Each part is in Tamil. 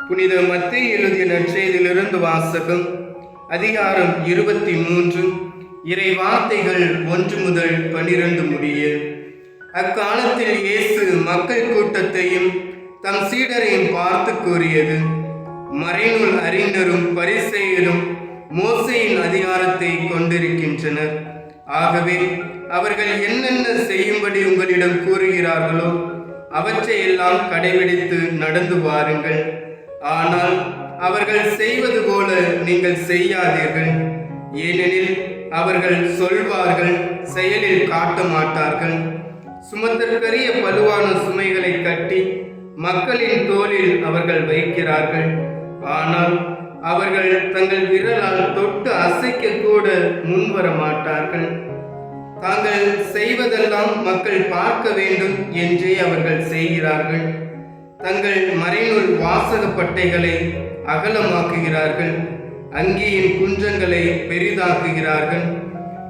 புனித மத்தேயு எழுதிய நற்செய்தியிலிருந்து வாசகம். அதிகாரம் 23, இறை வார்த்தைகள் 1 முதல் 12 முடிய. அக்காலத்தில் இயேசு மக்கள் கூட்டத்தையும் தம் சீடரையும் பார்த்து கூறியது: மறைநூல் அறிஞரும் பரிசேயரும் மோசேயின் அதிகாரத்தை கொண்டிருக்கின்றனர். ஆகவே அவர்கள் என்னென்ன செய்யும்படி உங்களிடம் கூறுகிறார்களோ அவற்றையெல்லாம் கடைபிடித்து நடந்து வாருங்கள். ஆனால் அவர்கள் செய்வது போல நீங்கள் செய்யாதீர்கள். ஏனெனில் அவர்கள் சொல்வார்கள், செயலில் காட்ட மாட்டார்கள். சுமத்தற்கரிய பலுவான சுமைகளை கட்டி மக்களின் தோளில் அவர்கள் வைக்கிறார்கள். ஆனால் அவர்கள் தங்கள் விரலால் தொட்டு அசைக்க கூட முன்வர மாட்டார்கள். தாங்கள் செய்வதெல்லாம் மக்கள் பார்க்க வேண்டும் என்றே அவர்கள் செய்கிறார்கள். தங்கள் மறைநூல் வாசக பட்டைகளை அகலமாக்குகிறார்கள், அங்கியின் குன்றங்களை பெரிதாக்குகிறார்கள்.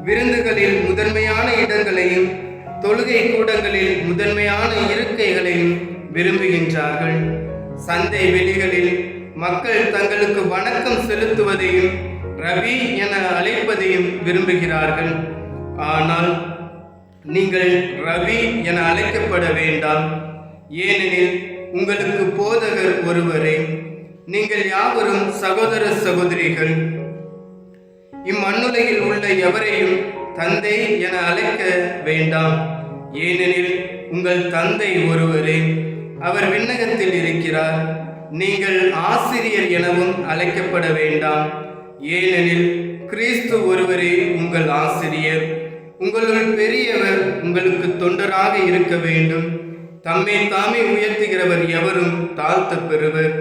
விருந்துகளில் முதன்மையான இடங்களையும் தொழுகை கூடங்களில் முதன்மையான இருக்கைகளையும் விரும்புகின்றார்கள். சந்தை வெளிகளில் மக்கள் தங்களுக்கு வணக்கம் செலுத்துவதையும் ரவி என அழைப்பதையும் விரும்புகிறார்கள். ஆனால் நீங்கள் ரவி என அழைக்கப்பட வேண்டாம், ஏனெனில் உங்களுக்கு போதகர் ஒருவரே. நீங்கள் யாவரும் சகோதர சகோதரிகள். இம்மண்ணுலகில் உள்ள எவரையும் தந்தை என அழைக்க வேண்டாம், ஏனெனில் உங்கள் தந்தை ஒருவரே, அவர் விண்ணகத்தில் இருக்கிறார். நீங்கள் ஆசிரியர் எனவும் அழைக்கப்பட வேண்டாம், ஏனெனில் கிறிஸ்து ஒருவரே உங்கள் ஆசிரியர். உங்களுள் பெரியவர் உங்களுக்கு தொண்டராக இருக்க வேண்டும். தம்மை தாமே உயர்த்துகிறவர் எவரும் தாழ்த்த பெறுவர்,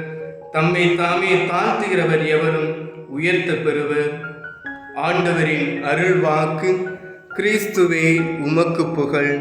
தம்மை தாமே தாழ்த்துகிறவர் எவரும் உயர்த்த பெறுவர். ஆண்டவரின் அருள் வாக்கு. கிறிஸ்துவே உமக்கு புகழ்.